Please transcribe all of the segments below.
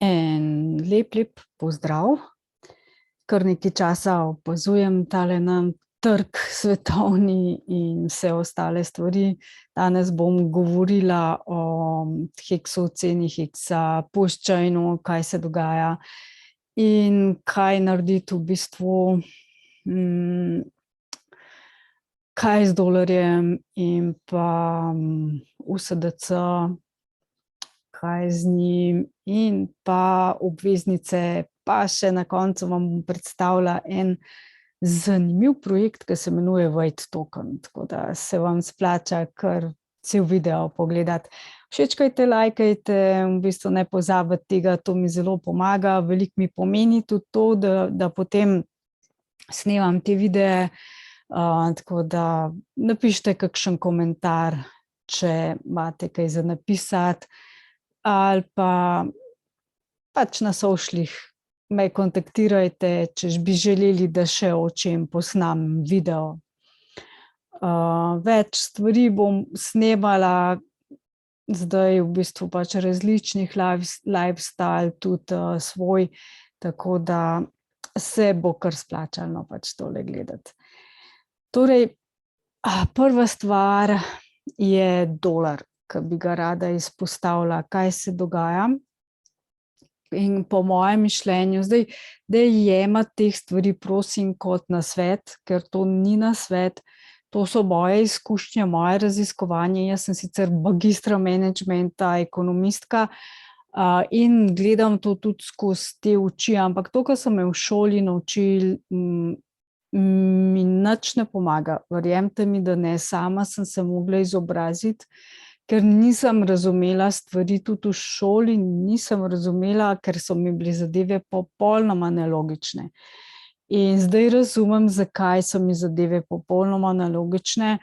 En lep pozdrav. Kar nekaj časa opazujem tale nam trg svetovni in vse ostale stvari. Danes bom govorila o heksu, ceni heksa, pushchainu, kaj se dogaja in kaj narediti v bistvu, kaj z dolarjem in pa USDC, kaj z njim in pa obveznice, pa še na koncu vam bom predstavila en zanimiv projekt, ki se imenuje White Token, tako da se vam splača kar cel video pogledati. Všečkajte, lajkajte, v bistvu ne pozabite tega, to mi zelo pomaga, veliko mi pomeni tudi to, da potem snemam te videe, tako da napišite kakšen komentar, če imate kaj za napisati, ali pa pač na socialih me kontaktirajte, če bi želeli, da še o čem posnamem video. Več stvari bom snemala zdaj v bistvu pač različnih lifestyle, tudi svoj, tako da se bo kar splačalo pač tole gledati. Torej, prva stvar je dolar, ki bi ga rada izpostavila, kaj se dogaja. In po mojem mišljenju, zdaj jemati teh stvari prosim kot nasvet, ker to ni nasvet, to so moje izkušnje, moje raziskovanje. Jaz sem sicer magistra menedžmenta, ekonomistka, in gledam to tudi skozi te oči, ampak to, kar so me v šoli naučili, mi nič ne pomaga. Verjemite mi, da ne, sama sem se mogla izobraziti, ker nisem razumela stvari, tudi v šoli nisem razumela, ker so mi bile zadeve popolnoma nelogične. In zdaj razumem, zakaj so mi zadeve popolnoma nelogične.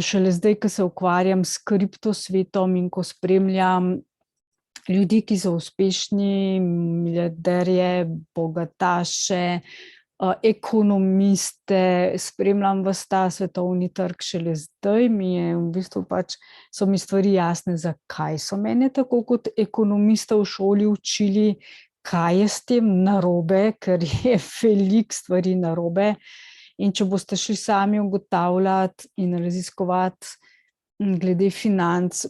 Šele zdaj, ko se ukvarjam s kriptosvetom in ko spremljam ljudi, ki so uspešni, milijarderje, bogataše, ekonomiste, spremljam ves ta svetovni trg, šele zdaj mi je v bistvu pač, so mi stvari jasne, zakaj so mene tako kot ekonomista v šoli učili, kaj je s tem narobe, ker je veliko stvari narobe. In če boste šli sami ugotavljati in raziskovati glede financ,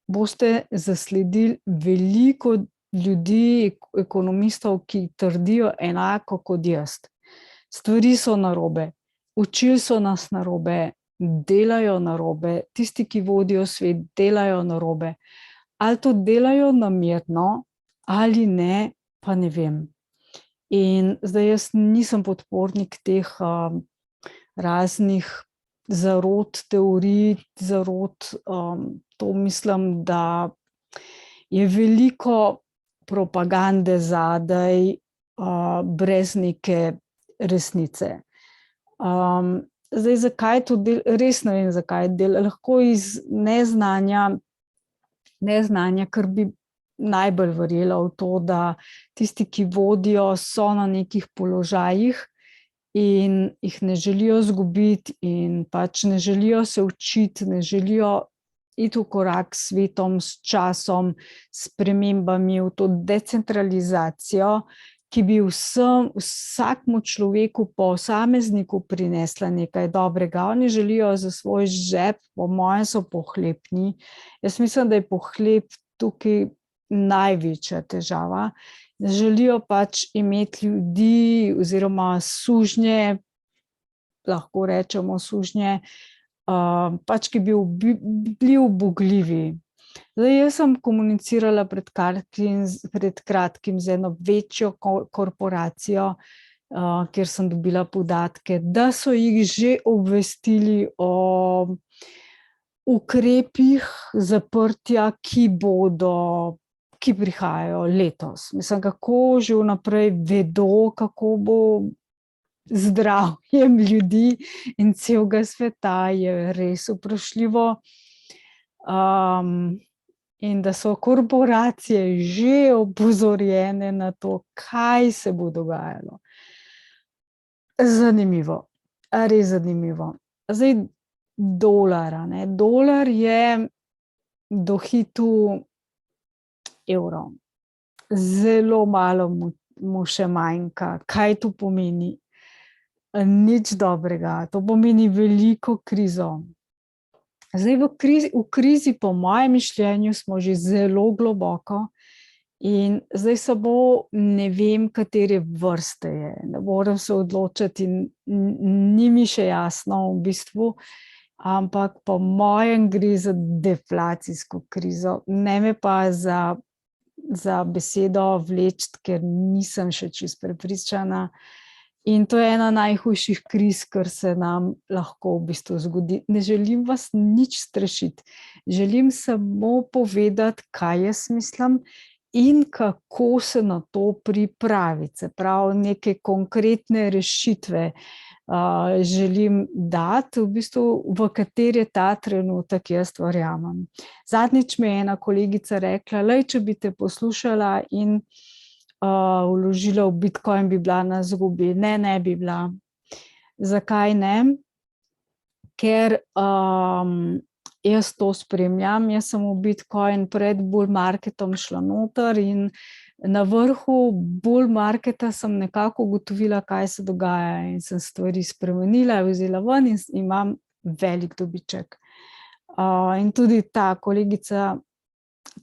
boste zasledili veliko ljudi, ekonomistov, ki trdijo enako kot jaz. Stvari so narobe, učili so nas narobe, delajo narobe, tisti, ki vodijo svet, delajo narobe. Ali to delajo namerno ali ne, pa ne vem. In zdaj jaz nisem podpornik teh raznih zarot, teorij, zarot, to mislim, da je veliko propagande zadaj, brez neke resnice. Zdaj, zakaj to res ne vem, zakaj lahko iz neznanja, ker bi najbolj verjela v to, da tisti, ki vodijo, so na nekih položajih in jih ne želijo izgubiti in pač ne želijo se učiti, ne želijo iti v korak s svetom, s časom, s spremembami, v to decentralizacijo, ki bi vsakmu človeku, posamezniku prinesla nekaj dobrega. Oni želijo za svoj žep, po mojem so pohlepni. Jaz mislim, da je pohlep tukaj največja težava. Želijo pač imeti ljudi oziroma sužnje, lahko rečemo sužnje, pač, ki bi bili ubogljivi. Zdaj, jaz sem komunicirala pred kratkim z eno večjo korporacijo, kjer sem dobila podatke, da so jih že obvestili o ukrepih zaprtja, ki prihajajo letos. Mislim, kako že vnaprej vedo, kako bo zdravjem ljudi in celega sveta, je res vprašljivo. In da so korporacije že opozorjene na to, kaj se bo dogajalo. Zanimivo, res zanimivo. Zdaj, dolar, ne? Dolar je dohitel evro. zelo malo mu še manjka. Kaj to pomeni? Nič dobrega, to pomeni veliko krizo. Zdaj v krizi, po mojem mišljenju, smo že zelo globoko in zdaj samo ne vem, katere vrste je. Ne moram se odločiti in ni mi še jasno v bistvu, ampak po mojem gre za deflacijsko krizo. Ne me pa za besedo vleči, ker nisem še čisto prepričana. In to je ena najhujših kriz, kar se nam lahko v bistvu zgodi. Ne želim vas nič strašiti. Želim samo povedati, kaj jaz mislim in kako se na to pripraviti. Se pravi, neke konkretne rešitve želim dati, v bistvu, v katere ta trenutek jaz verjamem. Zadnjič mi je ena kolegica rekla, lej, če bi te poslušala in vložila v Bitcoin, bi bila na izgubi. Ne bi bila. Zakaj ne? Ker jaz to spremljam. Jaz sem v Bitcoin pred bull marketom šla noter in na vrhu bull marketa sem nekako ugotovila, kaj se dogaja in sem stvari spremenila, vzela ven in imam velik dobiček. In tudi ta kolegica,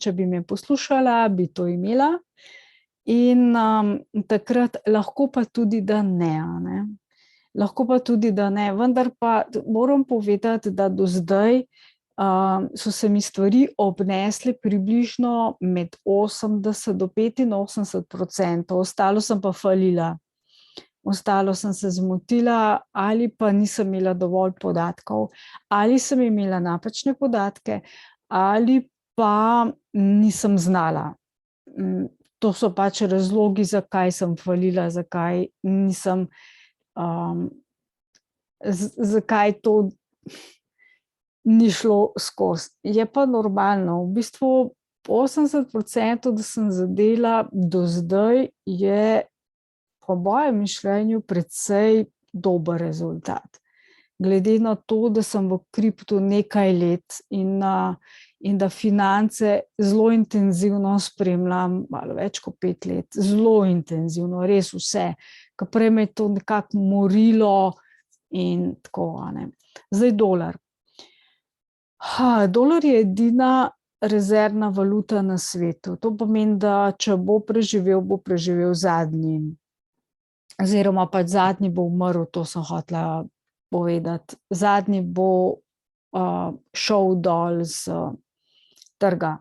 če bi me poslušala, bi to imela. In takrat lahko pa tudi, da ne. Lahko pa tudi, da ne, vendar pa moram povedati, da do zdaj so se mi stvari obnesle približno med 80 do 85%, ostalo sem pa falila. Ostalo sem se zmotila ali pa nisem imela dovolj podatkov, ali sem imela napačne podatke, ali pa nisem znala. To so pač razlogi, zakaj sem falila, zakaj nisem, zakaj to ni šlo skozi. Je pa normalno, v bistvu 80%, da sem zadela do zdaj, je po mojem mišljenju precej dober rezultat. Glede na to, da sem v kriptu nekaj let in da finance zelo intenzivno spremljam, malo več kot 5 let, zelo intenzivno, res vse, ker prej me je to nekako morilo in tako. Zdaj dolar. Dolar je edina rezervna valuta na svetu. To pomeni, da če bo preživel zadnji. Oziroma pač zadnji bo umrl, to sem hotela povedati. Zadnji bo šel dol z trga.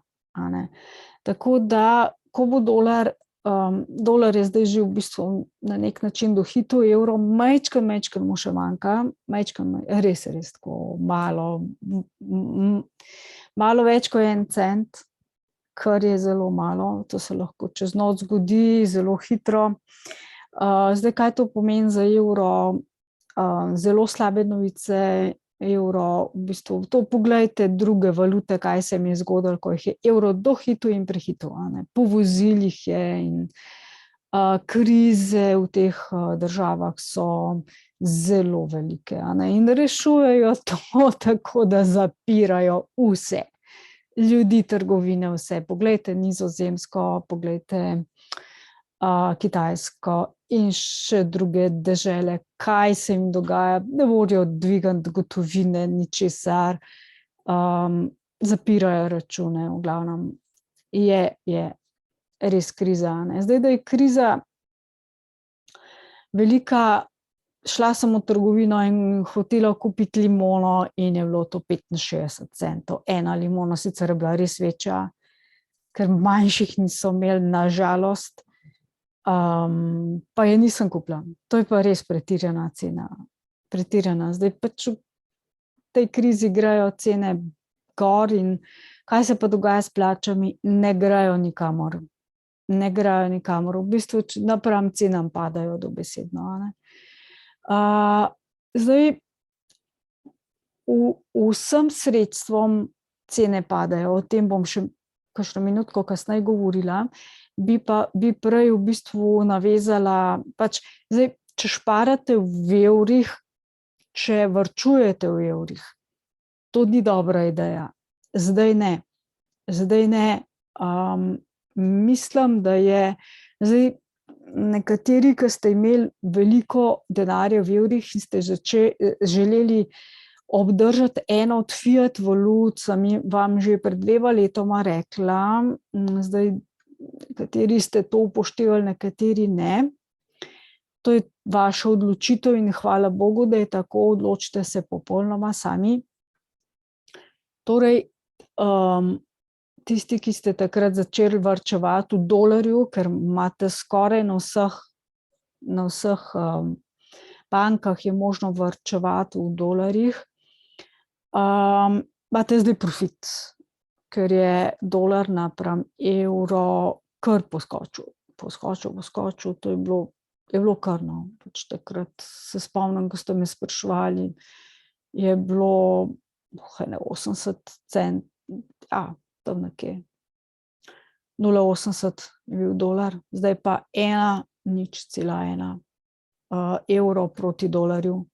Tako da, ko bo dolar je zdaj že v bistvu na nek način dohitel evro, majčken mu še manjka, res tako malo več kot 1 cent, kar je zelo malo, to se lahko čez noč zgodi, zelo hitro. Zdaj, kaj to pomeni za evro? Zelo slabe novice. Evro, v bistvu, to poglejte druge valute, kaj se mi je zgodilo, ko jih je evro dohitel in prehitel. Povozil jih je in krize v teh državah so zelo velike. In rešujejo to tako, da zapirajo vse. Ljudi, trgovine, vse. Poglejte Nizozemsko, poglejte Kitajsko in še druge dežele, kaj se jim dogaja, ne morejo dvigati gotovine, ničesar, zapirajo račune, v glavnem je res kriza. Zdaj, da je kriza velika, šla sem v trgovino in hotela kupiti limono in je bilo to 65 centov. Ena limona, sicer je bila res večja, ker manjših niso imeli, na žalost. Pa je nisem kupila. To je pa res pretirana cena. Pretirana. Zdaj pač v tej krizi grejo cene gor in kaj se pa dogaja s plačami? Ne grejo nikamor. Ne grejo nikamor. V bistvu napram cenam padajo dobesedno. Zdaj vsem sredstvom cene padajo. O tem bom še kakšno minutko kasneje govorila. Bi prej v bistvu navezala, pač zdaj, če šparate v evrih, če varčujete v evrih, to ni dobra ideja. Zdaj ne. mislim, da je zdaj nekateri, ki ste imeli veliko denarja v evrih in ste želeli obdržati eno od fiat valut, sem vam že pred 2 letoma rekla, zdaj kateri ste to upoštevali, nekateri ne. To je vaša odločitev in hvala Bogu, da je tako, odločite se popolnoma sami. Torej, tisti, ki ste takrat začeli varčevati v dolarju, ker imate skoraj na vseh bankah je možno varčevati v dolarjih, imate zdaj profit, ker je dolar napram evro kar poskočil, to je bilo kar, no. Pač takrat se spomnim, ko ste me spraševali, je bilo 80 cent, tam nekje 0,80 je bil dolar, zdaj pa 1,01 evro proti dolarju.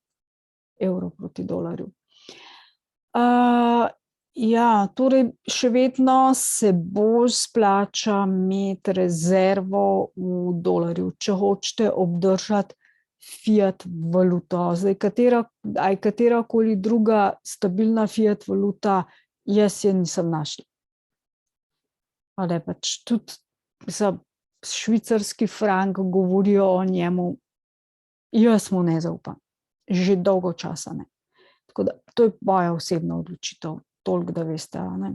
Torej še vedno se bolj splača imeti rezervo v dolarju, če hočete obdržati fiat valuto. Zdaj, katerakoli druga stabilna fiat valuta, jaz je nisem našla. Pač tudi za švicarski frank govorijo o njemu, jaz mu ne zaupam, že dolgo časa ne. Tako da, to je moja osebna odločitev, toliko, da veste, ne.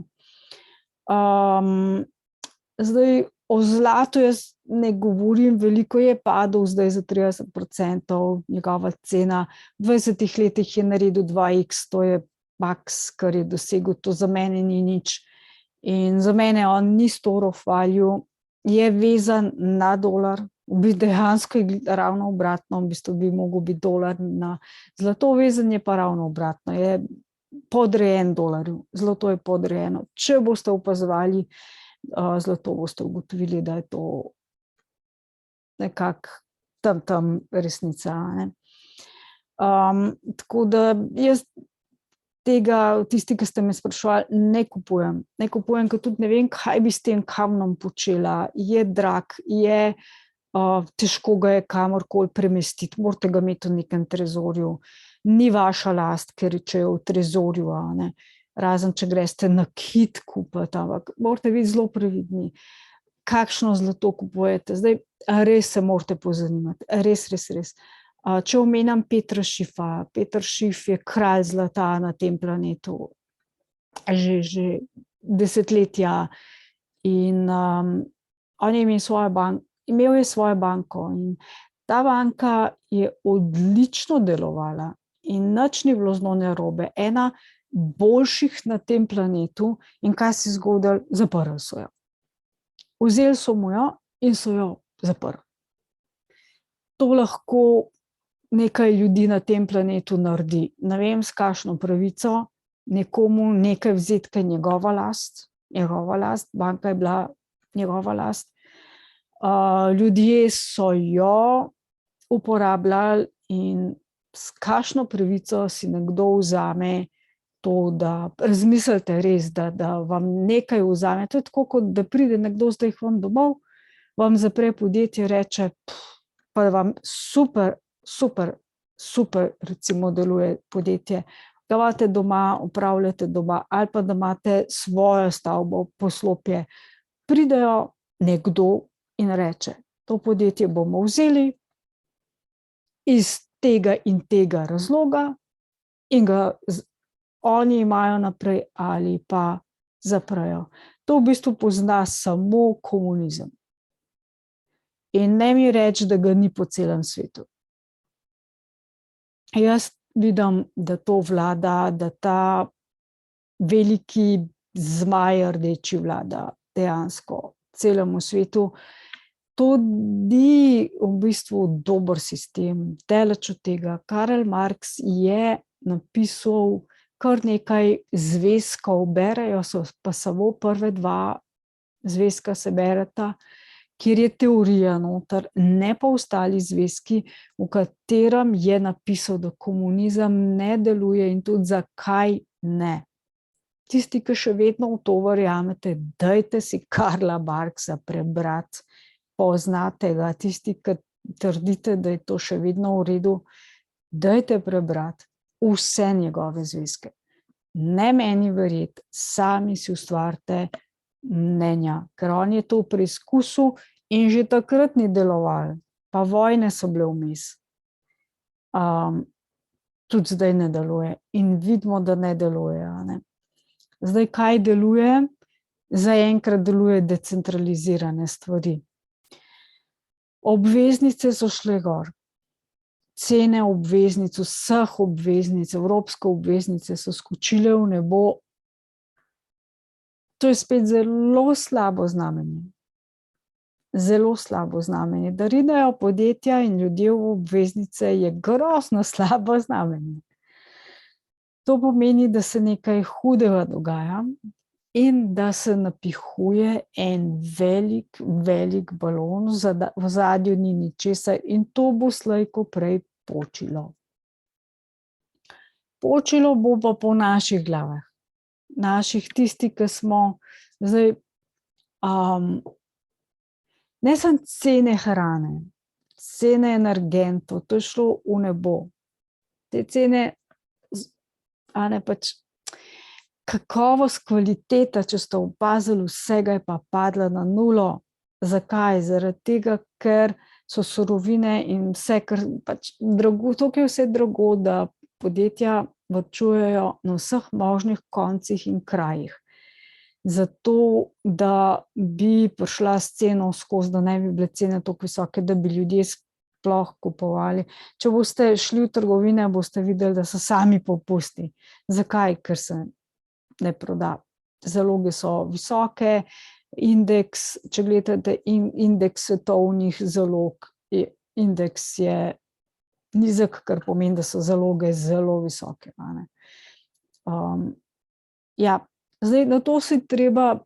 Zdaj, o zlatu jaz ne govorim, veliko je padel zdaj za 30%, njegova cena, v 20 letih je naredil 2x, to je maks, kar je dosegel, to za mene ni nič. In za mene on ni store of value, je vezan na dolar, dejansko je ravno obratno, v bistvu bi mogel biti dolar na zlato vezan, je pa ravno obratno, je podrejen dolarju, zlato je podrejeno. Če boste opazovali zlato, boste ugotovili, da je to nekako tam resnica, ne. Tako da jaz tega, tisti, ki ste me spraševali, ne kupujem, ker tudi ne vem, kaj bi s tem kamnom počela, je drag, je težko ga je kamorkoli premestiti, morate ga imeti v nekem trezorju, ni vaša last, ker če je v trezorju, ne, razen če greste nakit kupiti, ampak morate biti zelo previdni, kakšno zlato kupujete. Zdaj, res se morate pozanimati, res. Če omenjam Petra Schieffa, Peter Schiff je kralj zlata na tem planetu, že desetletja in on je imel svojo banko in ta banka je odlično delovala in nič ni bilo z njo narobe, ena boljših na tem planetu in kaj se je zgodilo, zaprli so jo. Vzeli so mu jo in so jo zaprli. To lahko nekaj ljudi na tem planetu naredi. Ne vem, s kakšno pravico nekomu nekaj vzeti, kaj je njegova last, banka je bila njegova last. Ljudje so jo uporabljali in s kakšno pravico si nekdo vzame to, da razmislite res, da vam nekaj vzame. To je tako, kot da pride nekdo zdaj k vam domov, vam zapre podjetje, reče, pa vam super recimo deluje podjetje, ga imate doma, upravljate doma, ali pa da imate svojo stavbo, poslopje. Pridejo nekdo in reče, to podjetje bomo vzeli iz tega in tega razloga in ga oni imajo naprej ali pa zaprejo. To v bistvu pozna samo komunizem. In ne mi reči, da ga ni po celem svetu. Jaz vidim, da to vlada, da ta veliki zmaj rdeči vlada dejansko celemu svetu. To ni v bistvu dober sistem, daleč od tega. Karl Marx je napisal kar nekaj zvezkov, berejo se pa samo prve 2 zvezka se bereta, kjer je teorija noter, ne pa ostali zvezki, v katerem je napisal, da komunizem ne deluje in tudi zakaj ne. tisti, ki še vedno v to verjamete, dajte si Karla Marxa prebrati, poznate ga, tisti, ki trdite, da je to še vedno v redu, dajte prebrati vse njegove zvezke. Ne meni verjeti, sami si ustvarite mnenja, ker on je to preizkusil in že takrat ni deloval, pa vojne so bile vmes. Tudi zdaj ne deluje in vidimo, da ne deluje. Ne? Zdaj, kaj deluje? Zaenkrat deluje decentralizirane stvari. Obveznice so šle gor. Cene obveznic, vseh obveznic, evropske obveznice so skočile v nebo. To je spet zelo slabo znamenje. Zelo slabo znamenje. Da ridejo podjetja in ljudje v obveznice je grozno slabo znamenje. To pomeni, da se nekaj hudega dogaja in da se napihuje en velik, velik balon, v ozadju ni ničesar in to bo slej ko prej počilo. Počilo bo pa po naših glavah. Naših tisti, ki smo zdaj, ne samo cene hrane, cene energentov, to je šlo v nebo. Te cene, pač kakovost, kvaliteta, če ste opazili, vsega je pa padla na nulo. Zakaj? Zaradi tega, ker so surovine in vse, ker pač drago, toliko je vse drago, da podjetja varčujejo na vseh možnih koncih in krajih. Zato, da bi prišla s ceno skozi, da ne bi bile cene toliko visoke, da bi ljudje sploh kupovali. Če boste šli v trgovine, boste videli, da so sami popusti. Zakaj? Ker se ne proda. Zaloge so visoke, indeks, če gledate indeks svetovnih zalog, indeks je nizek, kar pomeni, da so zaloge zelo visoke. Zdaj, na to se treba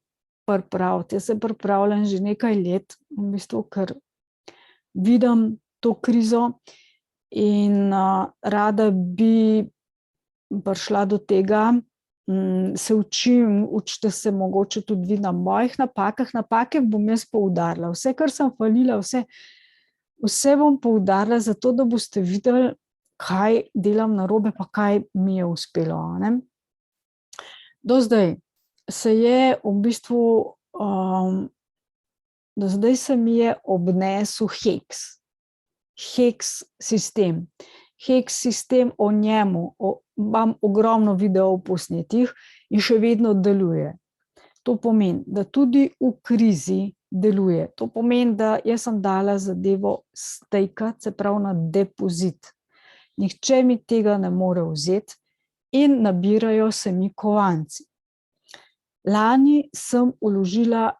pripraviti. Jaz se pripravljam že nekaj let, v bistvu, ker vidim to krizo in rada bi prišla do tega, se učim, učite se mogoče tudi vi na mojih napakah. Napake bom jaz poudarila. Vse, kar sem falila, vse bom poudarila, zato da boste videli, kaj delam narobe, pa kaj mi je uspelo. Ne? Do zdaj se je v bistvu, do zdaj se mi je obnesel Hex sistem. Hex sistem, o njemu imam ogromno videov posnetih in še vedno deluje. To pomeni, da tudi v krizi deluje. To pomeni, da jaz sem dala zadevo stejkati, se pravi na depozit. Nihče mi tega ne more vzeti in nabirajo se mi kovanci. Lani sem vložila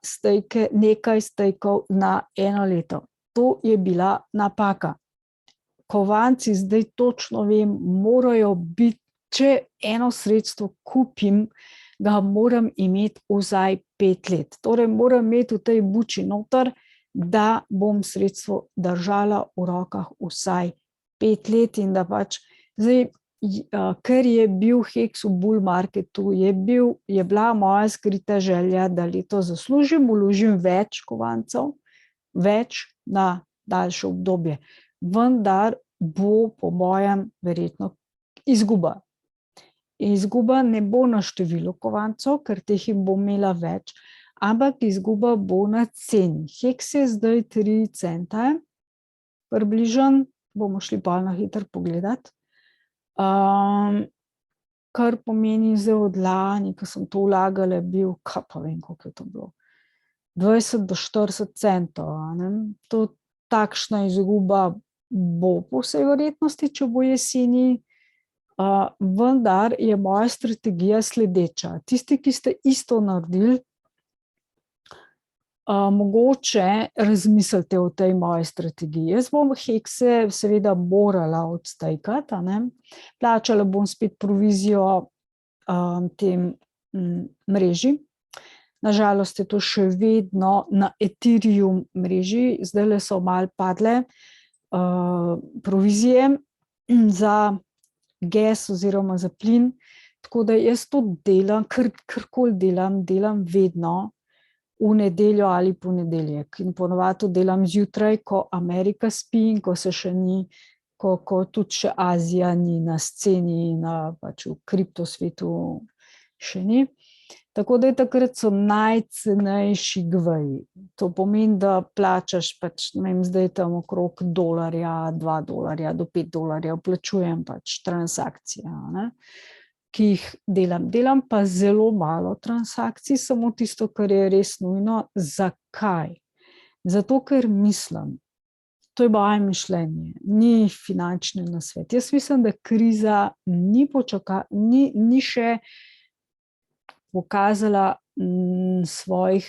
nekaj stejkov na 1 leto. To je bila napaka. Kovanci, zdaj točno vem, morajo biti, če eno sredstvo kupim, ga moram imeti vzaj 5 let. Torej moram imeti v tej buči noter, da bom sredstvo držala v rokah vsaj 5 let in da pač zdaj, ker je bil Hex v bull marketu, je bila moja skrita želja, da leto zaslužim, vložim več kovancev, več na daljše obdobje. Vendar bo po mojem verjetno izguba. Izguba ne bo na številu kovancev, ker teh jim bom imela več, ampak izguba bo na ceni. Hex je zdaj 3 centa, približno, bomo šli pa na hitro pogledati. Kar pomeni zdaj od lani, ko sem to vlagala, bil, kaj pa vem, koliko je to bilo, 20 do 40 centov. To takšna izguba bo po vsej verjetnosti, če bo jeseni, vendar je moja strategija sledeča. Tisti, ki ste isto naredili, mogoče razmislite o tej moji strategiji. Jaz bom Hexe seveda morala odstejkati, plačala bom spet provizijo tem mreži. Nažalost je to še vedno na Ethereum mreži, zdajle so malo padle provizije za gas oziroma za plin, tako da jaz to delam, karkoli delam vedno v nedeljo ali ponedeljek. In ponovadi to delam zjutraj, ko Amerika spi in ko se še ni, ko tudi še Azija ni na sceni, pač v kriptosvetu še ni. Tako da takrat so najcenejši gveji. To pomeni, da plačaš pač, ne vem, zdaj tam okrog $1, $2 do $5 plačujem pač transakcije, ne, ki jih delam. Delam pa zelo malo transakcij, samo tisto, kar je res nujno. Zakaj? Zato, ker mislim, to je moje mišljenje, ni finančni nasvet. Jaz mislim, da kriza ni še pokazala svojih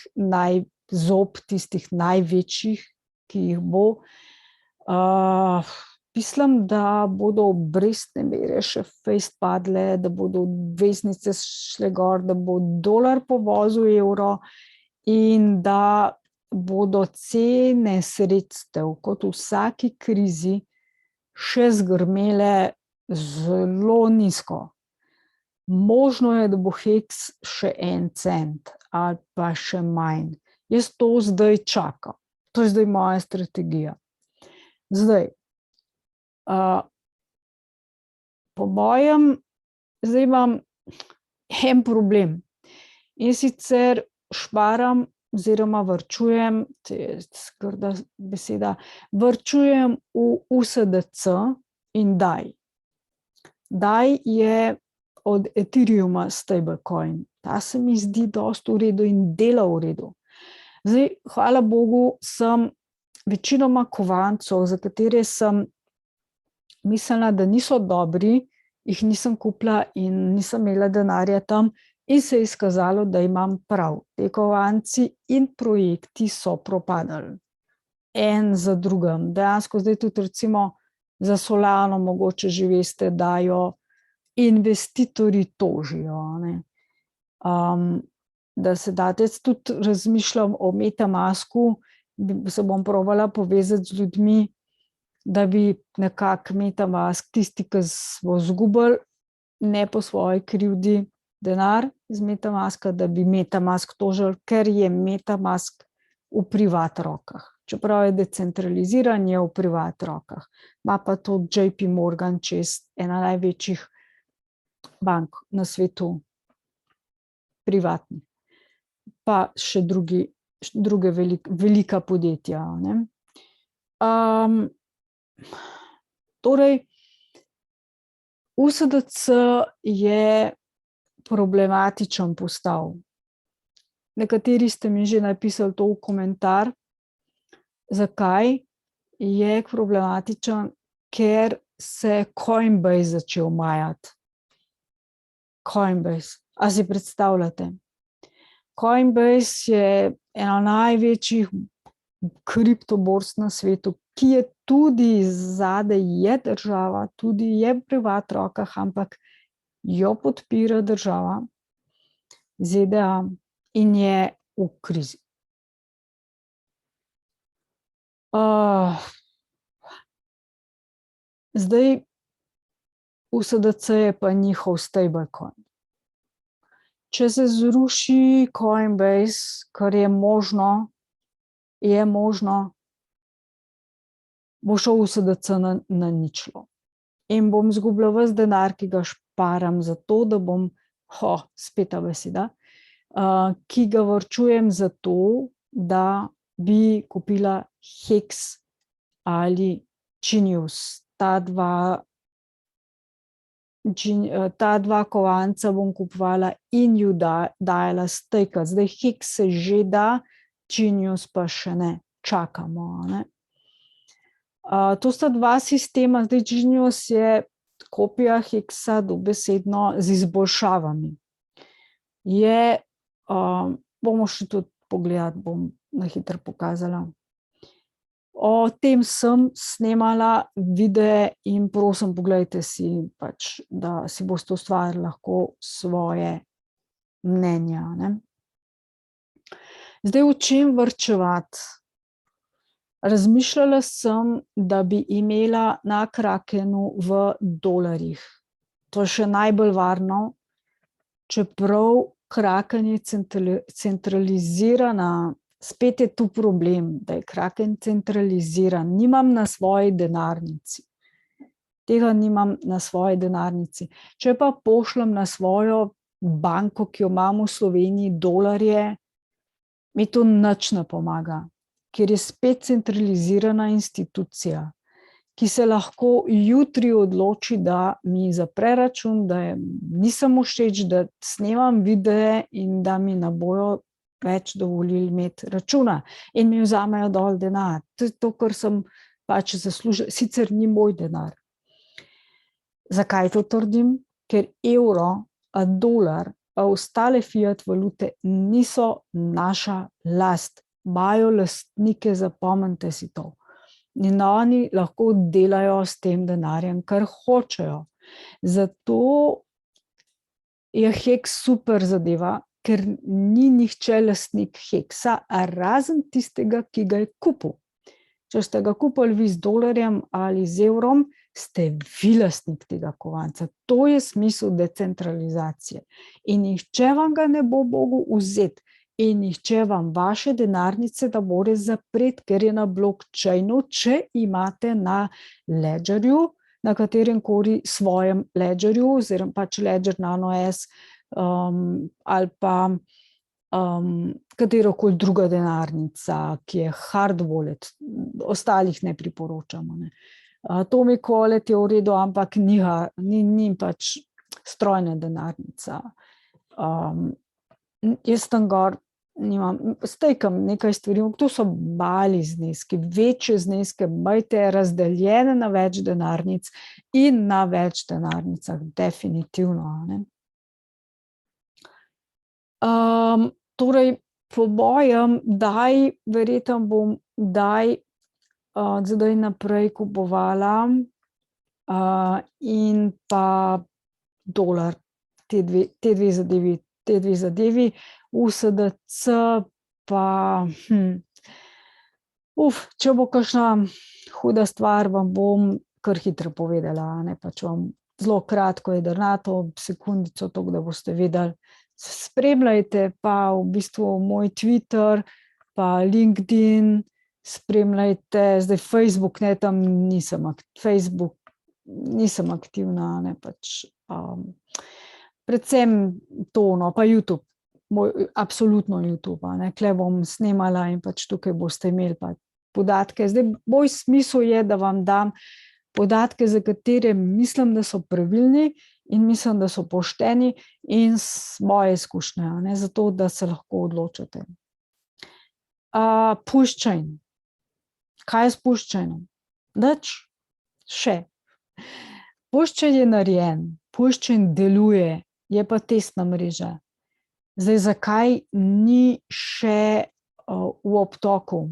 zob, tistih največjih, ki jih bo. Mislim, da bodo obrestne mere še fejst padle, da bodo obveznice šle gor, da bo dolar povozil evro in da bodo cene sredstev, kot v vsaki krizi, še zgrmele zelo nizko. Možno je, da bo heks še 1 cent ali pa še manj. Jaz to zdaj čakam. To je zdaj moja strategija. Zdaj, po mojem, zdaj imam en problem. In sicer šparam oziroma varčujem, to je grda beseda, varčujem v USDC in DAI. DAI je od Ethereuma stablecoin. Ta se mi zdi dosti v redu in dela v redu. Zdaj, hvala Bogu, sem večinoma kovancov, za katere sem mislila, da niso dobri, jih nisem kupila in nisem imela denarja tam in se je izkazalo, da imam prav. Te kovanci in projekti so propadali. En za drugim. Dejansko zdaj tudi recimo za Solano mogoče že veste, dajo investitorji tožijo, ne. Da se date, tudi razmišljam o MetaMasku, se bom probala povezati z ljudmi, da bi nekako MetaMask, tisti, ki smo izgubili, ne po svoji krivdi, denar iz MetaMaska, da bi MetaMask tožili, ker je MetaMask v privat rokah. Čeprav je decentraliziran, je v privat rokah. Ma pa to JP Morgan, ena največjih bank na svetu, privatni. Pa še druge velika podjetja, ne. Torej, USDC je problematičen postal. Nekateri ste mi že napisali to v komentar. Zakaj je problematičen? Ker se Coinbase začel majati. Coinbase. A si predstavljate? Coinbase je ena največjih kriptoborz na svetu, ki je tudi zadaj je država, tudi je v privat rokah, ampak jo podpira država ZDA in je v krizi. Zdaj, USDC je pa njihov stablecoin. Če se zruši Coinbase, kar je možno, bo šel USDC na ničlo. In bom izgubila ves denar, ki ga šparam za to, da bom, spet ta beseda, ki ga varčujem za to, da bi kupila Hex ali Genius. Ta dva kovanca bom kupovala in ju dajala stakati. Zdaj Hex se že da, Genius pa še ne. Čakamo, ne. To sta dva sistema. Zdaj Genius je kopija Hexa dobesedno z izboljšavami. Bomo še tudi pogledati, bom na hitro pokazala. O tem sem snemala videe in prosim, pogledajte si, pač, da si boste ustvarili lahko svoje mnenja, ne. Zdaj, v čem varčevati? Razmišljala sem, da bi imela na Krakenu v dolarjih. To je še najbolj varno, čeprav Kraken je centralizirana, spet je tu problem, da je Kraken centraliziran. Nimam na svoji denarnici. Tega nimam na svoji denarnici. Če pa pošljem na svojo banko, ki jo imam v Sloveniji, dolarje, mi to nič ne pomaga, ker je spet centralizirana institucija, ki se lahko jutri odloči, da mi zapre račun, da nisem všeč, da snemam videe in da mi ne bojo več dovolili imeti računa in mi vzamejo dol denar. To je to, kar sem pač zaslužila. Sicer ni moj denar. Zakaj to trdim? Ker evro, dolar, ostale fiat valute niso naša last. Imajo lastnike, zapomnite si to. In oni lahko delajo s tem denarjem, kar hočejo. Zato je Hex super zadeva, ker ni nihče lastnik Hexa, razen tistega, ki ga je kupil. Če ste ga kupili vi z dolarjem ali z evrom, ste vi lastnik tega kovanca. To je smisel decentralizacije. In nihče vam ga ne bo mogel vzeti. In nihče vam vaše denarnice ne more zapreti, ker je na blockchainu, če imate na ledgerju, na katerem koli svojem ledgerju, oziroma pač ledger Nano S, ali pa katerokoli druga denarnica, ki je hard wallet, ostalih ne priporočamo. Ne. Atomic wallet je v redu, ampak ni pač strojna denarnica. Jaz tam gor stekam nekaj stvari, to so mali zneski, večje zneske, majte razdeljene na več denarnic in na več denarnicah, definitivno. Ne. Torej, po bojem, verjetno bom zdaj naprej kupovala in pa dolar, te dve zadevi, USDC pa, če bo kakšna huda stvar, vam bom kar hitro povedala, ne, pač vam zelo kratko jedrnato, sekundico, toliko, da boste vedeli. Spremljajte pa v bistvu moj Twitter, pa LinkedIn, spremljajte, zdaj Facebook, ne, tam Facebook nisem aktivna, ne, pač predvsem to, no, pa YouTube. Absolutno YouTube, ne, kle bom snemala in pač tukaj boste imeli pa podatke. Zdaj, moj smisel je, da vam dam podatke, za katere mislim, da so pravilni in mislim, da so pošteni in moje izkušnje, ne, zato, da se lahko odločate. Pushchain. Kaj je s pushchainom? Nič še. Pushchain je narejen, pushchain deluje, je pa testna mreža. Zdaj, zakaj ni še v obtoku?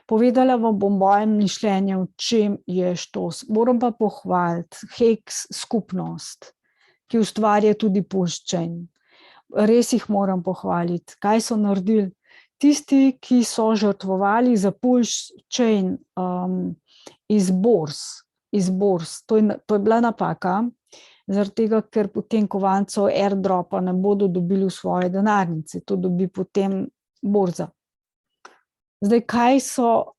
Povedala vam bom moje mišljenje, v čem je štos. Moram pa pohvaliti Hex skupnost, ki ustvarja tudi pushchain. Res jih moram pohvaliti. Kaj so naredili? Tisti, ki so žrtvovali za pushchain iz borz. To je bila napaka. Zaradi tega, ker potem kovancev airdropa ne bodo dobili v svoje denarnice, to dobi potem borza. Zdaj, kaj so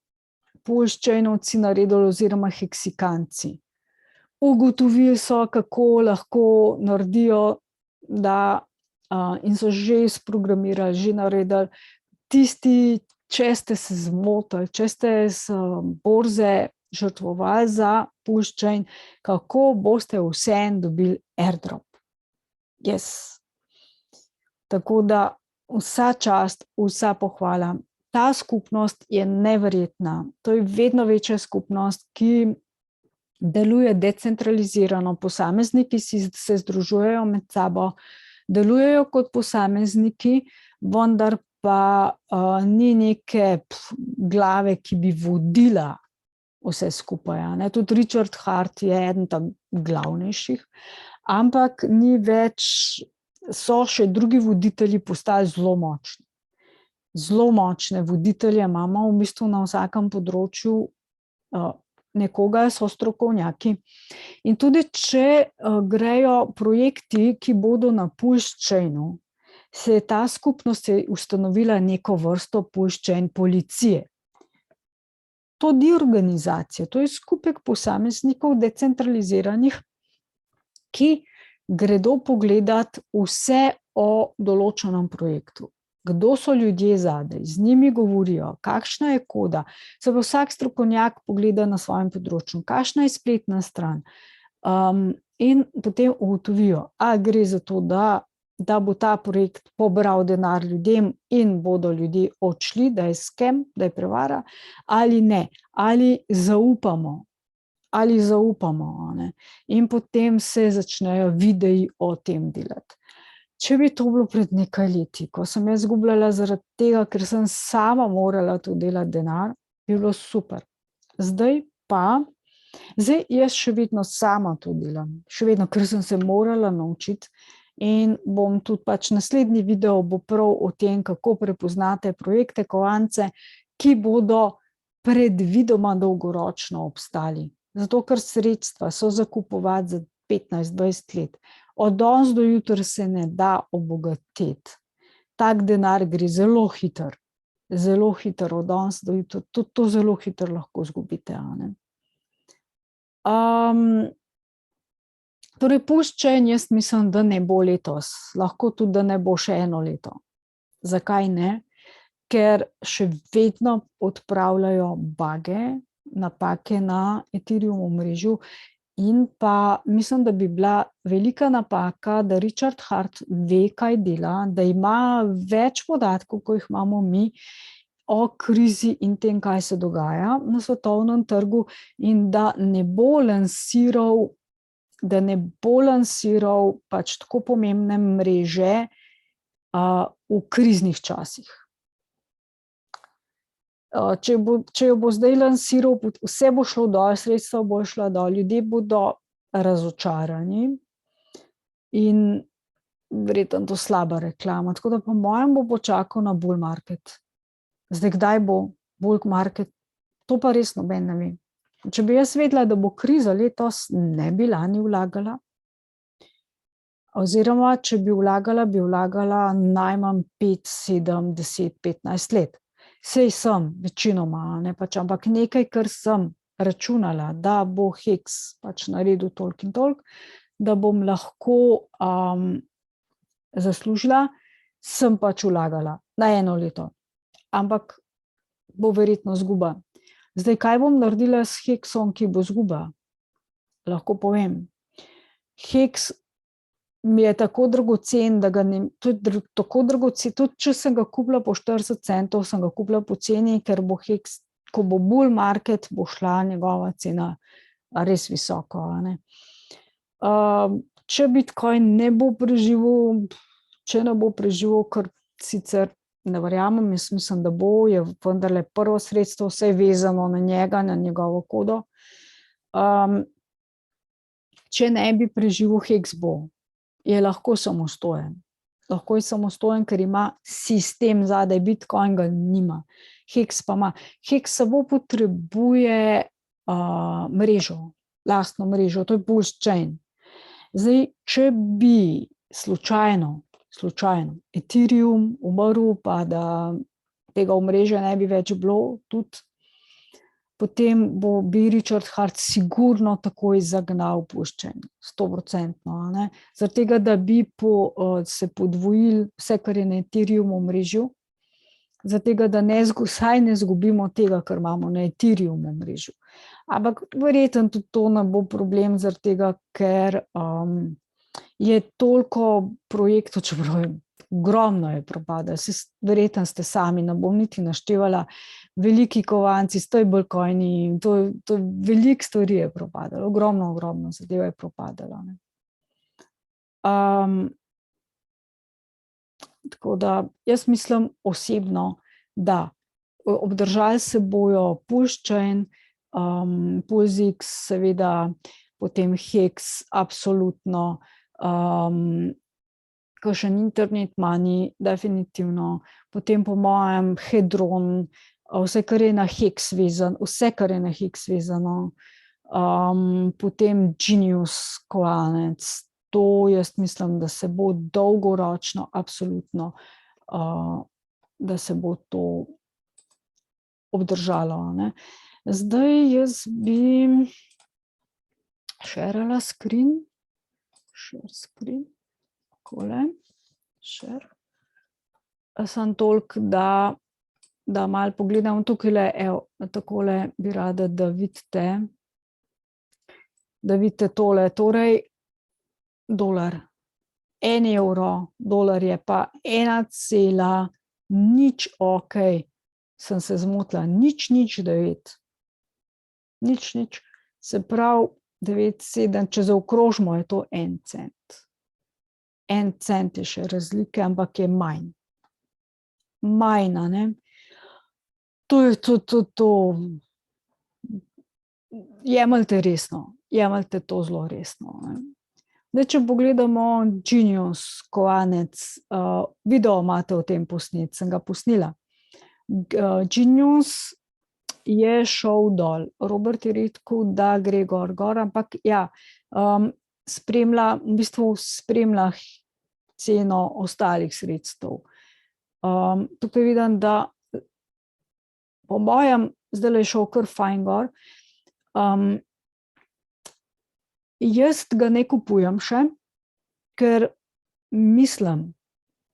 pushchainovci naredili oziroma heksikanci? Ugotovili so, kako lahko naredijo, in so že sprogramirali, že naredili, če ste se zmotili, če ste z borze žrtvovali za pushchain, kako boste vseeno dobili airdrop. Yes. Tako da vsa čast, vsa pohvala. Ta skupnost je neverjetna. To je vedno večja skupnost, ki deluje decentralizirano. Posamezniki se združujejo med sabo, delujejo kot posamezniki, vendar pa ni neke glave, ki bi vodila vse skupaj. Ne? Tudi Richard Hart je eden tam glavnejših, ampak ni več, so še drugi voditelji postali zelo močni. Zelo močne voditelje imamo v bistvu na vsakem področju, nekoga, so strokovnjaki. In tudi, če grejo projekti, ki bodo na Pulse Chainu, se je ta skupnost ustanovila neko vrsto Pulse Chain policije. To ni organizacija, to je skupek posameznikov decentraliziranih, ki gredo pogledat vse o določenem projektu. Kdo so ljudje zadaj, z njimi govorijo, kakšna je koda, se bo vsak strokovnjak pogleda na svojem področju, kakšna je spletna stran, in potem ugotovijo, a gre za to, da bo ta projekt pobral denar ljudem in bodo ljudje odšli, da je scam, da je prevara, ali ne, ali zaupamo, ne? In potem se začnejo videi o tem delati. Če bi to bilo pred nekaj leti, ko sem jaz izgubljala zaradi tega, ker sem sama morala to delati denar, bi bilo super. Zdaj jaz še vedno sama to delam, še vedno, ker sem se morala naučiti, in bom tudi naslednji video bo prav o tem, kako prepoznate projekte, kovance, ki bodo predvidoma dolgoročno obstali. Zato, ker sredstva so za kupovati za 15-20 let. Od danes do jutri se ne da obogatiti. Tak denar gre zelo hitro, od danes do jutri, tudi to zelo hitro lahko izgubite. Torej, Pulse Chain, jaz mislim, da ne bo letos, lahko tudi, da ne bo še eno leto. Zakaj ne? Ker še vedno odpravljajo bage, napake na Ethereum omrežju, in pa mislim, da bi bila velika napaka, da Richard Heart ve, kaj dela, da ima več podatkov, kot jih imamo mi, o krizi in tem, kaj se dogaja na svetovnem trgu, in da ne bo lansiral tako pomembne mreže v kriznih časih. Če jo bo zdaj lansiral, vse bo šlo dol, sredstva bo šla dol, ljudje bodo razočarani in verjetno to slaba reklama. Tako da po mojem bo počakal na bull market. Zdaj, kdaj bo bull market, to pa res noben ne ve. Če bi jaz vedela, da bo kriza letos, ne bi lani vlagala. Oziroma, če bi vlagala najmanj 5, 7, 10, 15 let. Sej sem, večinoma, ne pač, ampak nekaj, kar sem računala, da bo Hex naredil toliko in toliko, da bom lahko zaslužila, sem vlagala na eno leto. Ampak bo verjetno izguba. Zdaj, kaj bom naredila s Hexom, ki bo izguba? Lahko povem. Hex mi je tako dragocen, da ga tudi če sem ga kupila po 40 centov, sem ga kupila po ceni, ker bo Hex, ko bo bull market, bo šla njegova cena res visoko. Če Bitcoin ne bo preživel, kar sicer ne verjamem, jaz mislim, da bo, je vendarle prvo sredstvo, vse vezano na njega, na njegovo kodo. Če ne bi preživel, Hex je lahko samostojen. Lahko je samostojen, ker ima sistem zadaj, Bitcoin ga nima. Hex pa ima. Hex samo potrebuje mrežo, lastno mrežo, to je Pulse Chain. Zdaj, če bi slučajno Ethereum umrl, pa da tega omrežja ne bi več bilo, tudi potem bi Richard Heart sigurno takoj zagnal Pulse Chain, 100%. Zaradi tega, da bi se podvojili vse, kar je na Ethereum omrežju, zaradi tega, da vsaj ne izgubimo tega, kar imamo na Ethereum omrežju. Ampak verjetno tudi to ne bo problem, zaradi tega, ker je toliko projektov, čeprav ogromno je propada. Verjetno ste sami, ne bom niti naštevala, veliki kovanci, stablecoini, to veliko stvari je propadalo, ogromno zadev je propadalo. Tako da jaz mislim osebno, da obdržali se bojo Pulse Chain, PulseX, seveda, potem Hex, absolutno, kakšen Internet Money, definitivno, potem po mojem Hedron, vse, kar je na Hex vezano, potem Genius kovanec, to jaz mislim, da se bo dolgoročno absolutno, da se bo to obdržalo, ne. Zdaj jaz bi sharala screen, takole, share. Samo toliko, da malo pogledam tukajle, evo, takole bi rada, da vidite tole, torej dolar, 1 evro, dolar je pa 1,0, okej, sem se zmotila, 0,09, 0,0, se pravi 9,7, če zaokrožimo, je to 1 cent. 1 cent je še razlike, ampak je manj, a ne. To je to. Jemljite to zelo resno, ne. Zdaj, če pogledamo Genius kovanec, video imate o tem posnet, sem ga posnela. Genius je šel dol, Robert je rekel, da gre gor, ampak ja, spremlja ceno ostalih sredstev. Tukaj vidim, da po mojem zdaj je šel kar fajn gor. Jaz ga ne kupujem še, ker mislim,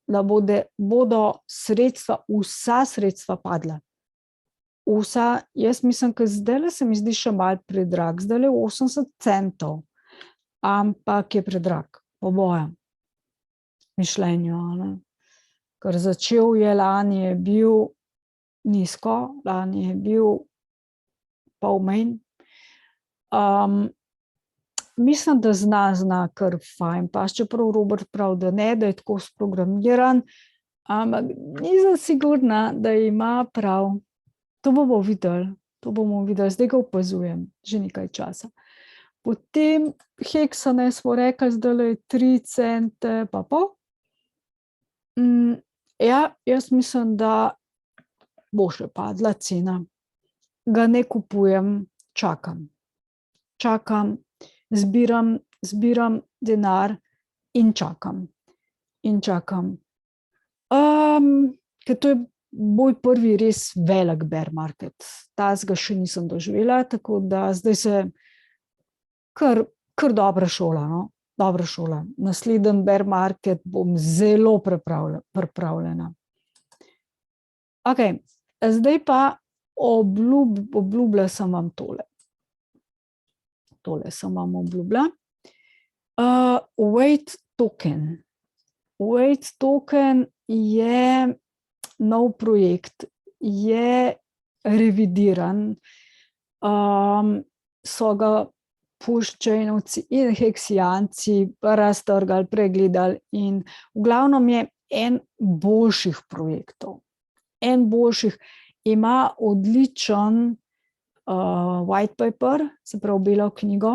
da bodo vsa sredstva padla. Jaz mislim, ker zdajle se mi zdi še malo predrag, zdajle 80 centov, ampak je predrag, po mojem mišljenju, ne. Ker začel je, lani je bil nizko, lani je bil pol manj. Mislim, da zna kar fajn, pa čeprav Robert pravi, da ne, da je tako sprogramiran, ampak nisem sigurna, da ima prav. To bomo videli, zdaj ga opazujem že nekaj časa. Potem Hexane smo rekli, zdajle je 3 cente pa pol. Ja, jaz mislim, da bo še padla cena. Ga ne kupujem, čakam, zbiram denar in čakam. Ker to je moj prvi res velik bear market. Tazga še nisem doživela, tako da zdaj se kar dobra šola, no, dobra šola. Naslednji bear market bom zelo pripravljena. Okej, zdaj pa obljubila sem vam tole. Tole sem vam obljubila. Wait token. Wait token je nov projekt, je revidiran, so ga pushchainovci in heksijanci raztrgali, pregledali in v glavnem je en boljših projektov. Ima odličen white paper, se pravi belo knjigo,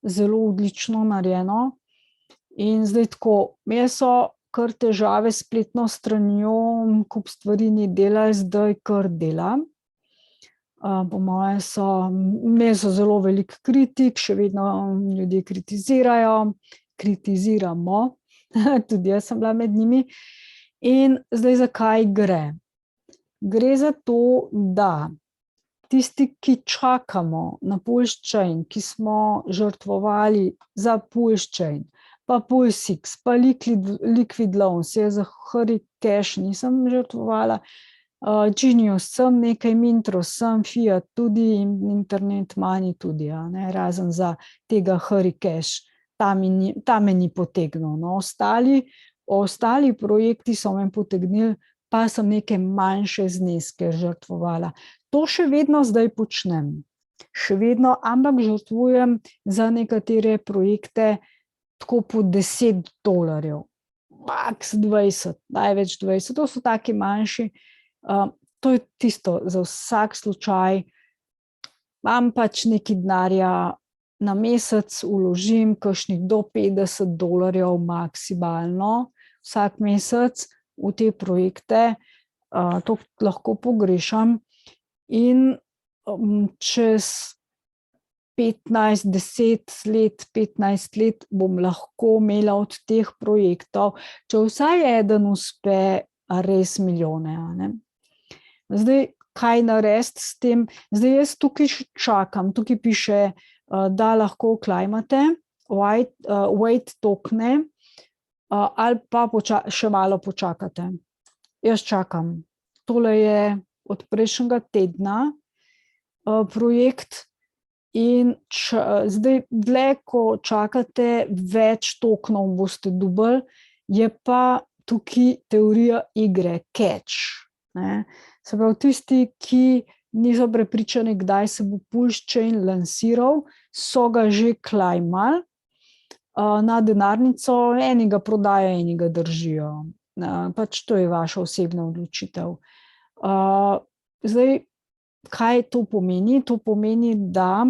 zelo odlično narejeno. In zdaj tako, imeli so kar težave s spletno stranjo, kup stvari ni delal, zdaj kar dela. Po moje imeli so zelo veliko kritik, še vedno ljudje kritiziramo, tudi jaz sem bila med njimi. In zdaj zakaj gre? Gre za to, da tisti, ki čakamo na PulseChain, ki smo žrtvovali za PulseChain, pa PulseX, pa Liquid Loans, jaz za Hurricash nisem žrtvovala, Genius sem nekaj, Mintro sem, Fiat tudi, Internet Money tudi, ne, razen za tega Hurricash, ta me ni potegnil, no, ostali projekti so me potegnili, pa sem neke manjše zneske žrtvovala. To še vedno zdaj počnem. Ampak žrtvujem za nekatere projekte tako po $10, max 20, največ 20, to so taki manjši. To je tisto, za vsak slučaj. Imam pač nekaj denarja na mesec, vložim kakšnih do $50 maksimalno vsak mesec v te projekte, to lahko pogrešam in čez 10 let, 15 let bom lahko imela od teh projektov, če vsaj eden uspe, res milijone. Ne? Zdaj, kaj narediti s tem? Zdaj, jaz tukaj čakam, tukaj piše, da lahko klajmate, wait tokne, ali pa še malo počakate. Jaz čakam. Tole je od prejšnjega tedna projekt in zdaj, dlje, ko čakate, več tokenov boste dobili, je pa tukaj teorija igre, catch. Ne? Se pravi, tisti, ki niso prepričani, kdaj se bo Pulse Chain lansiral, so ga že klajmali na denarnico, enega prodajo, enega držijo. Pač to je vaša osebna odločitev. Zdaj, kaj to pomeni? To pomeni, da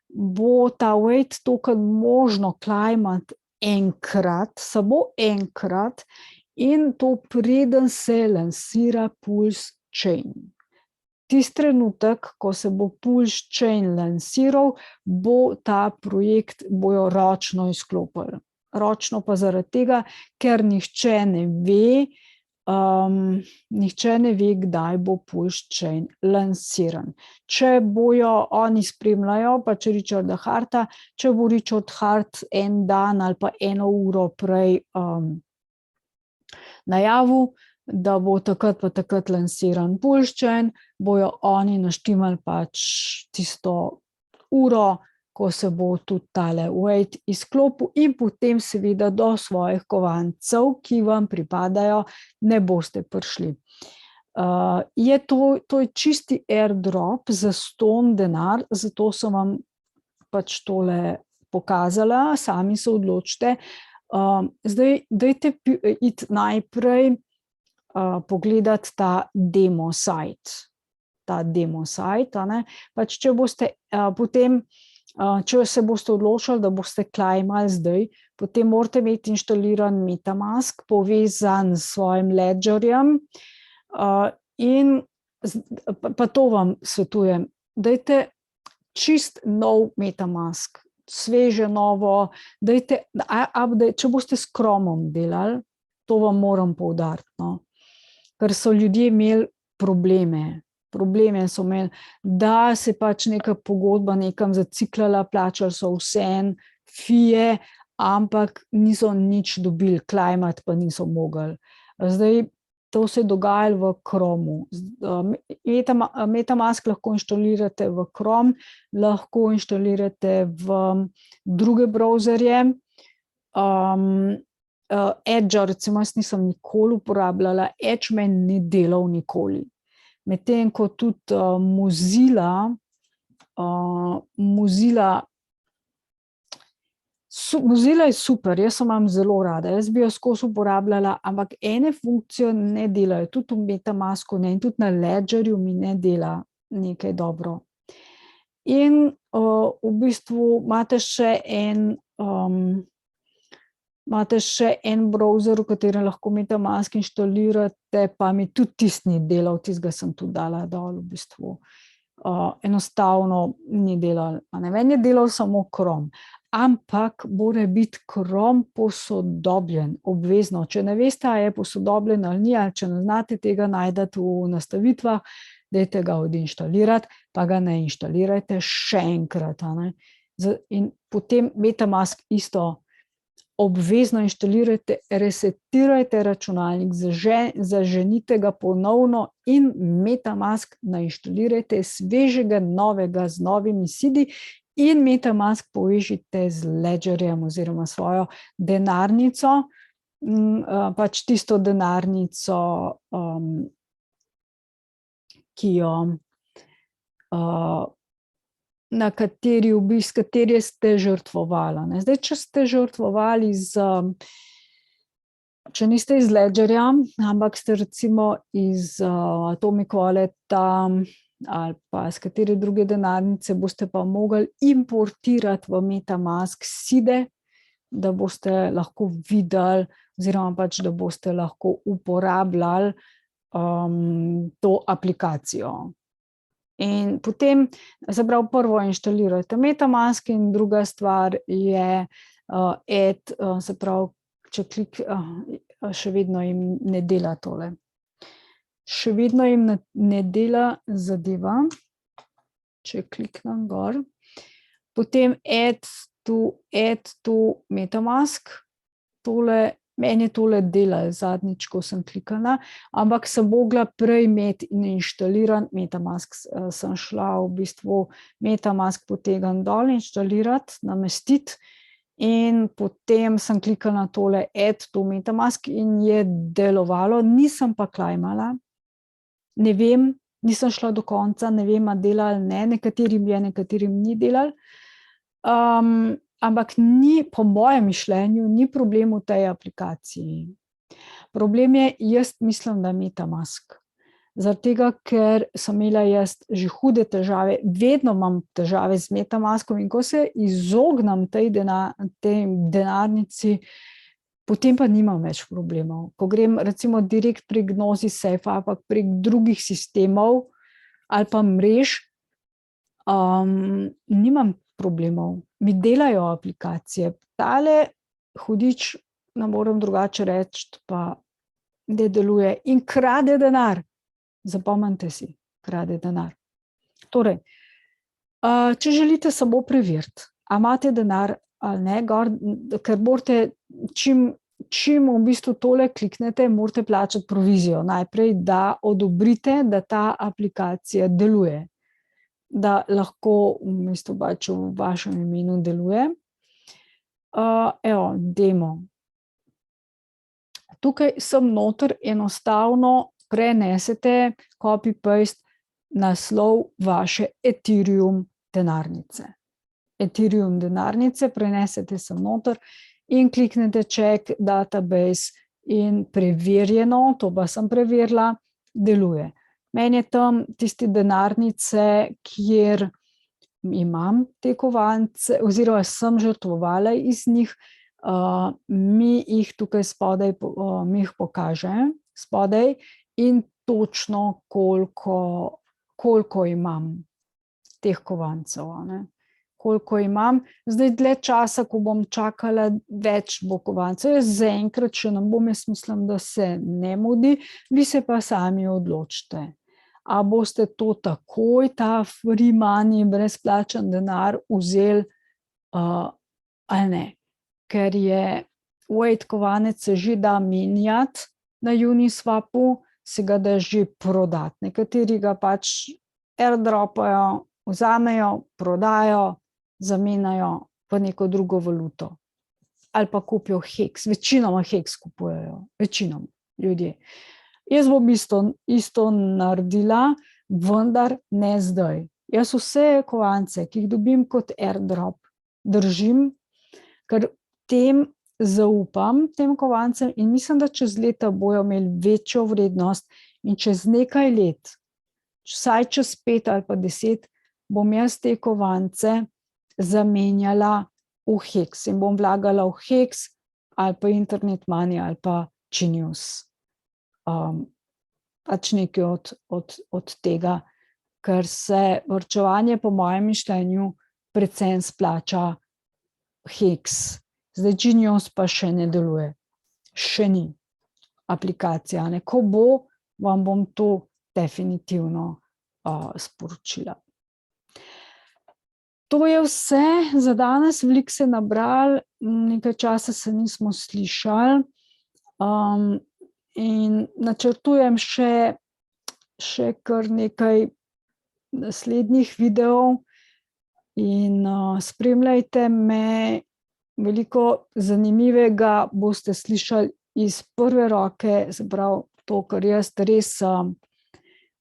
bo ta wait token možno klajmati enkrat, samo enkrat, in to preden se lansira Pulse Chain. Tisti trenutek, ko se bo Pulse Chain lansiral, bo ta projekt bojo ročno izklopili. Ročno pa zaradi tega, ker nihče ne ve, kdaj bo Pulse Chain lansiran. Če bojo oni spremljajo, pač Richarda Harta, če bo Richard Hart en dan ali pa 1 uro prej najavil, da bo takrat pa takrat lansiran Pulse Chain, bojo oni naštimali pač tisto uro, ko se bo tudi tale wait izklopil, in potem seveda do svojih kovancev, ki vam pripadajo, ne boste prišli. To je čisti airdrop za ston denar, zato sem vam pač tole pokazala, sami se odločite. Zdaj, dajte iti najprej pogledati ta demo site. Pač če boste potem, če se boste odločili, da boste klajmali zdaj, potem morate imeti inštaliran MetaMask, povezan s svojim ledgerjem, in pa to vam svetujem, dajte čist nov MetaMask, sveže novo, dajte update, če boste s Chromom delali, to vam moram poudariti, no? Ker so ljudje imeli probleme so imeli, da se pač neka pogodba nekam zaciklala, plačali so vseeno fije, ampak niso nič dobili, klajmati pa niso mogli. Zdaj, to se je dogajalo v Chromu. MetaMask lahko inštalirate v Chrome, lahko inštalirate v druge browserje. Edge, recimo, jaz nisem nikoli uporabljala, Edge meni ni delal nikoli. Medtem ko tudi Mozilla je super, jaz sem vam zelo rada, jaz bi jo skozi uporabljala, ampak ene funkcije ne delajo, tudi v MetaMasku ne, in tudi na Ledgerju mi ne dela nekaj dobro. In v bistvu imate še en browser, v katerem lahko MetaMask inštalirate, pa mi tudi tisti ni delal, tistega sem tudi dala dol v bistvu. Enostavno ni delal, meni je delal samo Chrome. Ampak mora biti Chrome posodobljen, obvezno. Če ne veste, ali je posodobljen ali ni, ali če ne znate tega najdete v nastavitvah, dajte ga odinštalirati, pa ga ne inštalirajte še enkrat. In potem MetaMask isto obvezno inštalirajte, resetirajte računalnik, zaženite ga ponovno in MetaMask nainštalirajte svežega novega z novimi SID-i in MetaMask povežite z Ledgerjem oziroma svojo denarnico, pač tisto denarnico, ki jo na kateri ste žrtvovali. Zdaj, če ste žrtvovali če niste iz Ledgerja, ampak ste recimo iz Atomic Walleta ali pa z katere druge denarnice, boste pa mogli importirati v MetaMask SID-e, da boste lahko videli oziroma pač, da boste lahko uporabljali to aplikacijo. In potem, se pravi, prvo inštalirajte MetaMask in druga stvar je se pravi, če še vedno jim ne dela tole. Še vedno jim ne dela zadeva, če kliknem gor. Potem add to MetaMask, meni tole dela zadnjič, ko sem klikala, ampak sem mogla prej imeti inštaliran MetaMask. Sem šla v bistvu MetaMask potegam dol, inštalirati, namestiti in potem sem klikala tole add to MetaMask in je delovalo, nisem pa klajmala, ne vem, nisem šla do konca, ne vem, a dela ali ne, nekaterim je, nekaterim ni delal. Ampak po mojem mišljenju, ni problem v tej aplikaciji. Problem je, jaz mislim, da MetaMask. Zaradi tega, ker sem imela jaz že hude težave, vedno imam težave z MetaMaskom in ko se izognem tej denarnici, potem pa nimam več problemov. Ko grem recimo direkt prek GnosySafe ali pa prek drugih sistemov ali pa mrež, nimam problemov. Mi delajo aplikacije. Tale hudič, ne morem drugače reči, pa ne deluje in krade denar. Zapomnite si, krade denar. Torej, če želite samo preveriti, a imate denar ali ne, ker morate, čim v bistvu tole kliknete, morate plačati provizijo. Najprej, da odobrite, da ta aplikacija deluje. Da lahko v bistvu pač v vašem imenu deluje. Evo, demo. Tukaj sem noter enostavno prenesete copy-paste naslov vaše Ethereum denarnice. Ethereum denarnice prenesete sem noter in kliknete check database in preverjeno, to pa sem preverila, deluje. Meni je tam tisti denarnice, kjer imam te kovance, oziroma sem žrtvovala iz njih, mi jih tukaj spodaj, mi jih pokaže spodaj in točno koliko imam teh kovancev, ne. Koliko imam, zdaj dlje časa, ko bom čakala, več bo kovancev, jaz zaenkrat še ne bom, jaz mislim, da se ne mudi, vi se pa sami odločite. A boste to takoj, ta free money, brezplačen denar vzeli ali ne. Ker je wait kovanec se že da menjati na Uniswapu, se ga da že prodati. Nekateri ga pač airdropajo, vzamejo, prodajo, zamenjajo v neko drugo valuto. Ali pa kupijo Hex, večinoma Hex kupujejo, večinoma ljudje. Jaz bom isto naredila, vendar ne zdaj. Jaz vse kovance, ki jih dobim kot airdrop, držim, ker tem zaupam, tem kovancem in mislim, da čez leta bojo imeli večjo vrednost in čez nekaj let, vsaj čez 5 ali pa 10, bom jaz te kovance zamenjala v Hex in bom vlagala v Hex ali pa Internet Money ali pa Genius. Pač nekaj od tega, ker se varčevanje po mojem mišljenju predvsem splača Hex. Zdaj Genius pa še ne deluje. Še ni aplikacija. Ko bo, vam bom to definitivno sporočila. To je vse za danes, veliko se nabrali, nekaj časa se nismo slišali. In načrtujem še kar nekaj naslednjih videov in spremljajte me, veliko zanimivega boste slišali iz prve roke, se pravi to, kar jaz res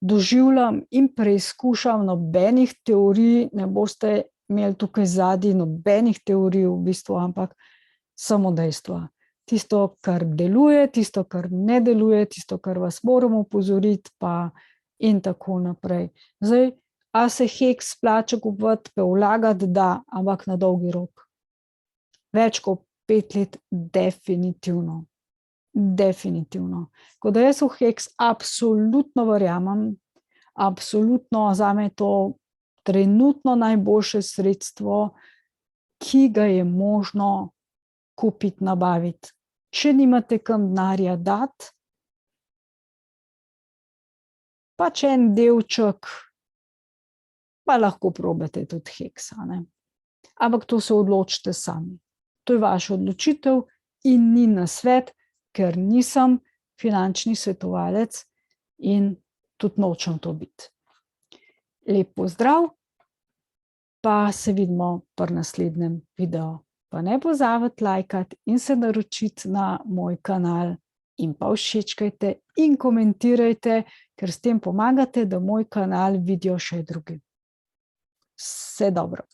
doživljam in preizkušam, nobenih teorij, ne boste imeli tukaj zadnji nobenih teorij v bistvu, ampak samo dejstva. Tisto, kar deluje, tisto, kar ne deluje, tisto, kar vas moramo opozoriti, pa in tako naprej. Zdaj, a se Hex splača kupovati, pa vlagati, da, ampak na dolgi rok. Več kot 5 let, definitivno. Definitivno. Ko da jaz v Hex absolutno verjamem, absolutno zame je to trenutno najboljše sredstvo, ki ga je možno kupiti, nabaviti. Če nimate kam denarja dati, pač en delček, pa lahko probate tudi heksa, ne. Ampak to se odločite sami. To je vaša odločitev in ni nasvet, ker nisem finančni svetovalec in tudi nočem to biti. Lep pozdrav, pa se vidimo pri naslednjem videu. Pa ne pozabite lajkati in se naročiti na moj kanal in pa všečkajte in komentirajte, ker s tem pomagate, da moj kanal vidijo še drugi. Vse dobro.